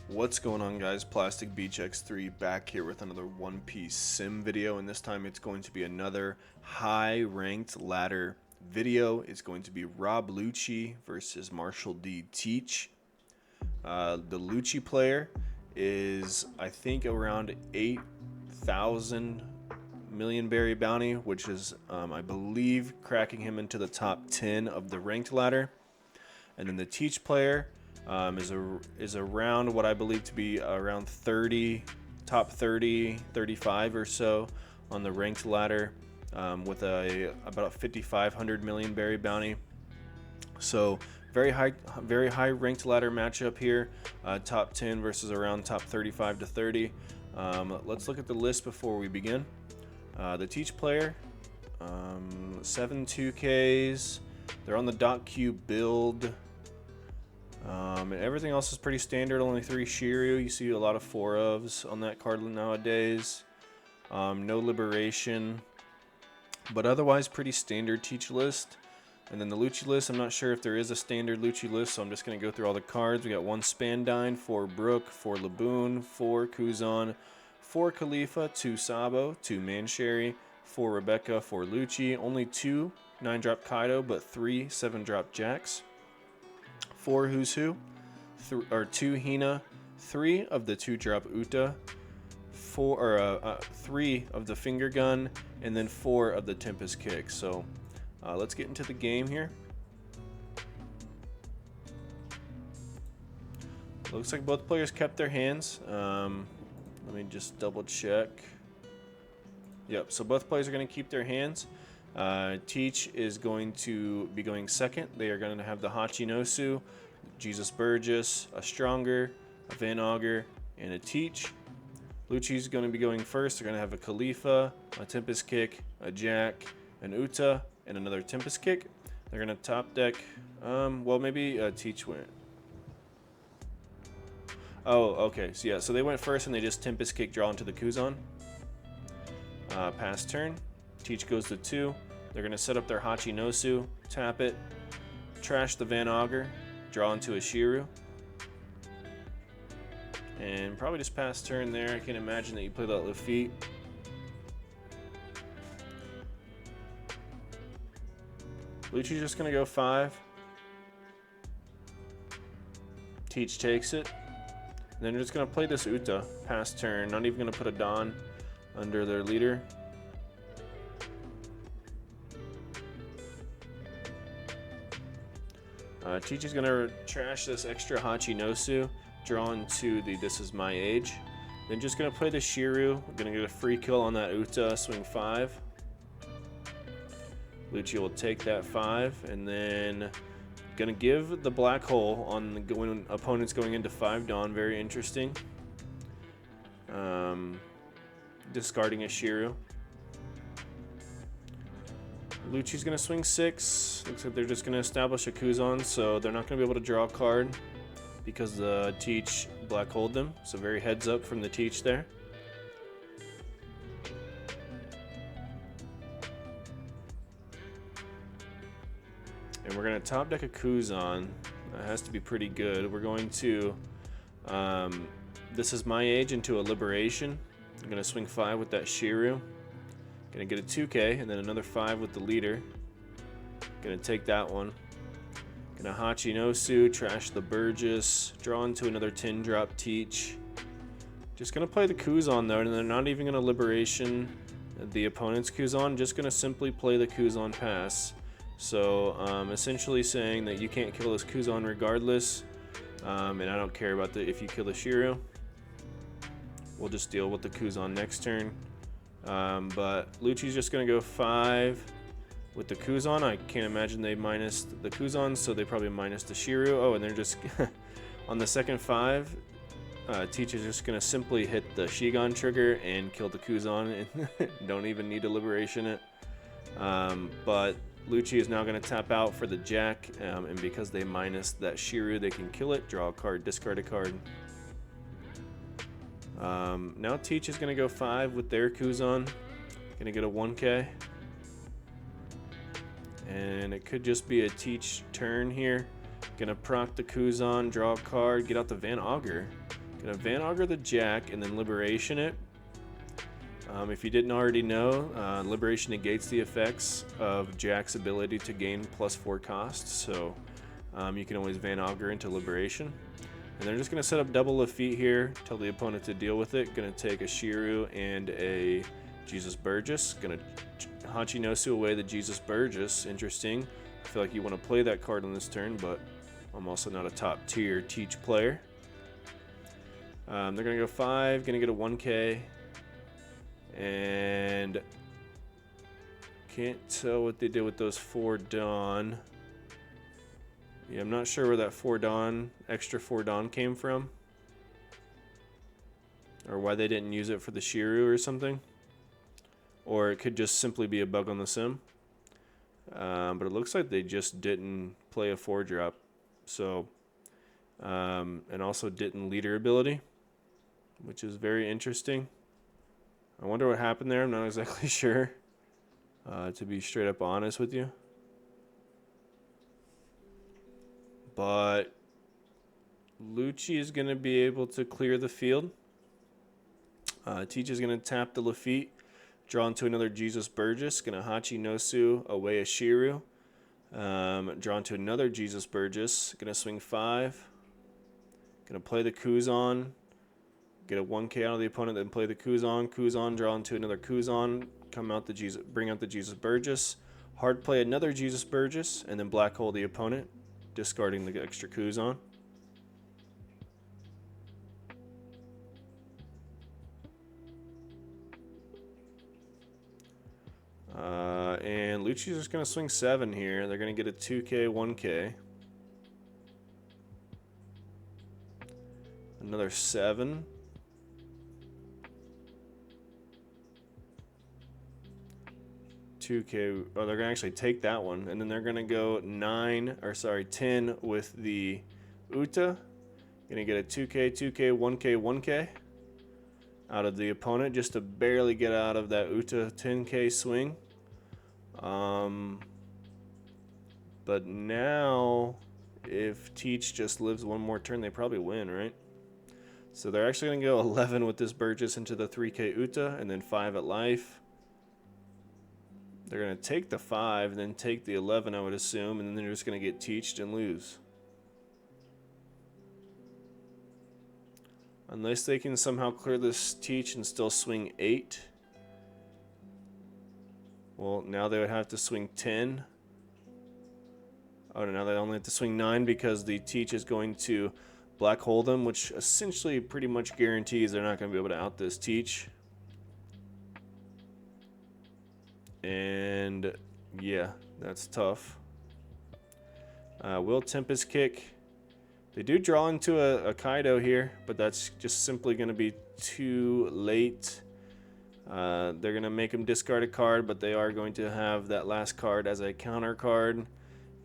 What's going on, guys? Plastic Beach X3 back here with another One Piece sim video, and this time it's going to be another high ranked ladder video. It's going to be Rob Lucci versus Marshall D. Teach. The Lucci player is, I think, around 8,000 million berry bounty, which is, I believe, cracking him into the top 10 of the ranked ladder. And then the Teach player is around what I believe to be around 30, top 30, 35 or so on the ranked ladder, with about a 5,500 million berry bounty. So very high ranked ladder matchup here. Top 10 versus around top 35 to 30. Let's look at the list before we begin. The Teach player, 7 2Ks. They're on the .Q build. And everything else is pretty standard, only 3 Shiryu. You see a lot of 4 ofs on that card nowadays. No Liberation, but otherwise pretty standard Teach list. And then the Lucci list, I'm not sure if there is a standard Lucci list, so I'm just going to go through all the cards. We got 1 Spandine, 4 Brook, 4 Laboon, 4 Kuzan, 4 Khalifa, 2 Sabo, 2 Mancherry, 4 Rebecca, 4 Lucci, only 2 9-drop Kaido, but 3 7-drop Jacks. 4 Who's Who, 2 Hina, 3 of the 2-drop Uta, 3 of the Finger Gun, and then 4 of the Tempest Kick. So let's get into the game here. Looks like both players kept their hands. Let me just double check. Yep, so both players are going to keep their hands. Teach is going to be going second. They are going to have the Hachinosu, Jesus Burgess, a Stronger, a Van Augur, and a Teach. Lucci is going to be going first. They're going to have a Khalifa, a Tempest Kick, a Jack, an Uta, and another Tempest Kick. They're going to top deck. Well, maybe Teach went. Oh, okay. So yeah, so they went first and they just Tempest Kick draw into the Kuzan. Pass turn. Teach goes to 2. They're going to set up their Hachinosu, tap it, trash the Van Augur, draw into a Shiryu, and probably just pass turn there. I can imagine that you play that Lafitte. Lucci's just going to go 5. Teach takes it. And then they're just going to play this Uta, pass turn, not even going to put a Don under their leader. Teach is going to trash this extra Hachinosu, draw into the This Is My Age. Then just going to play the Shiryu. We're going to get a free kill on that Uta, swing 5. Lucci will take that 5, and then going to give the Black Hole on the opponents going into 5 Dawn. Very interesting. Discarding a Shiryu. Lucci's going to swing 6. Looks like they're just going to establish a Kuzan, so they're not going to be able to draw a card because the Teach Black Holed them. So very heads up from the Teach there. And we're going to top deck a Kuzan. That has to be pretty good. We're going to This Is My Age into a Liberation. I'm going to swing 5 with that Shiryu. Gonna get a 2K and then another 5 with the leader. Gonna take that one. Gonna Hachinosu, trash the Burgess, draw into another 10-drop Teach. Just gonna play the Kuzan though, and they're not even gonna Liberation the opponent's Kuzan, just gonna simply play the Kuzan pass. So essentially saying that you can't kill this Kuzan regardless, and I don't care about if you kill the Shiryu. We'll just deal with the Kuzan next turn. But Lucci's just going to go 5 with the Kuzan. I can't imagine they minus the Kuzan, so they probably minus the Shiryu. Oh, and they're just on the second 5. Teach is just going to simply hit the Shigan trigger and kill the Kuzan, and don't even need to Liberation it. But Lucci is now going to tap out for the Jack, and because they minus that Shiryu, they can kill it, draw a card, discard a card. Now Teach is going to go 5 with their Kuzan. Going to get a 1K. And it could just be a Teach turn here. Going to proc the Kuzan, draw a card, get out the Van Augur. Gonna Van Augur the Jack and then Liberation it. If you didn't already know, Liberation negates the effects of Jack's ability to gain +4 cost, so you can always Van Augur into Liberation. And they're just going to set up double Lafitte here, tell the opponent to deal with it. Going to take a Shiru and a Jesus Burgess. Going to Hachinosu away the Jesus Burgess. Interesting. I feel like you want to play that card on this turn, but I'm also not a top tier Teach player. They're going to go 5, going to get a 1K. And can't tell what they did with those 4 Dawn. Yeah, I'm not sure where that 4 Dawn, extra 4 Dawn came from. Or why they didn't use it for the Shiru or something. Or it could just simply be a bug on the sim. But it looks like they just didn't play a 4-drop. So, and also didn't leader ability, which is very interesting. I wonder what happened there. I'm not exactly sure, to be straight up honest with you. But Lucci is going to be able to clear the field. Teach is going to tap the Lafitte, draw into another Jesus Burgess, going to Hachinosu away a Shiru. Draw into another Jesus Burgess, going to swing 5. Going to play the Kuzan, get a 1K out of the opponent, then play the Kuzan. Kuzan, draw into another Kuzan, come out the Jesus, bring out the Jesus Burgess. Hard play another Jesus Burgess, and then black hole the opponent, discarding the extra Kuzan. And Lucci's just going to swing 7 here. They're going to get a 2K, 1K. Another 7. $2K. Oh, they're gonna actually take that one, and then they're gonna go 10 with the Uta. Gonna get a 2K, 2K, 1K, 1K out of the opponent just to barely get out of that Uta 10K swing. But now, if Teach just lives one more turn, they probably win, right? So they're actually gonna go 11 with this Burgess into the 3K Uta, and then 5 at life. They're going to take the 5, then take the 11, I would assume, and then they're just going to get teached and lose. Unless they can somehow clear this teach and still swing 8. Well, now they would have to swing 10. Oh, no, now they only have to swing 9 because the teach is going to black hole them, which essentially pretty much guarantees they're not going to be able to out this teach. And yeah, that's tough. Will Tempest kick. They do draw into a Kaido here, but that's just simply going to be too late. They're going to make him discard a card, but they are going to have that last card as a counter card,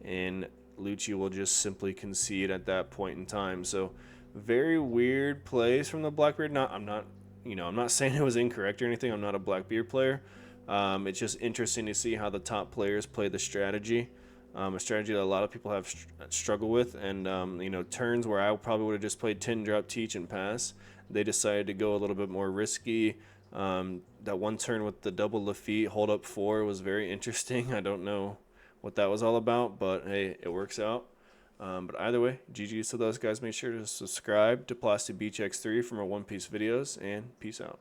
and Lucci will just simply concede at that point in time. So very weird plays from the Blackbeard. I'm not saying it was incorrect or anything. I'm not a Blackbeard player. It's just interesting to see how the top players play the strategy. A strategy that a lot of people have struggled with, and turns where I probably would have just played 10 drop teach and pass, they decided to go a little bit more risky. That one turn with the double Lafitte hold up 4 was very interesting. I don't know what that was all about, but hey, it works out. But either way, GG's to those guys. Make sure to subscribe to Plastic Beach X3 for more One Piece videos, and peace out.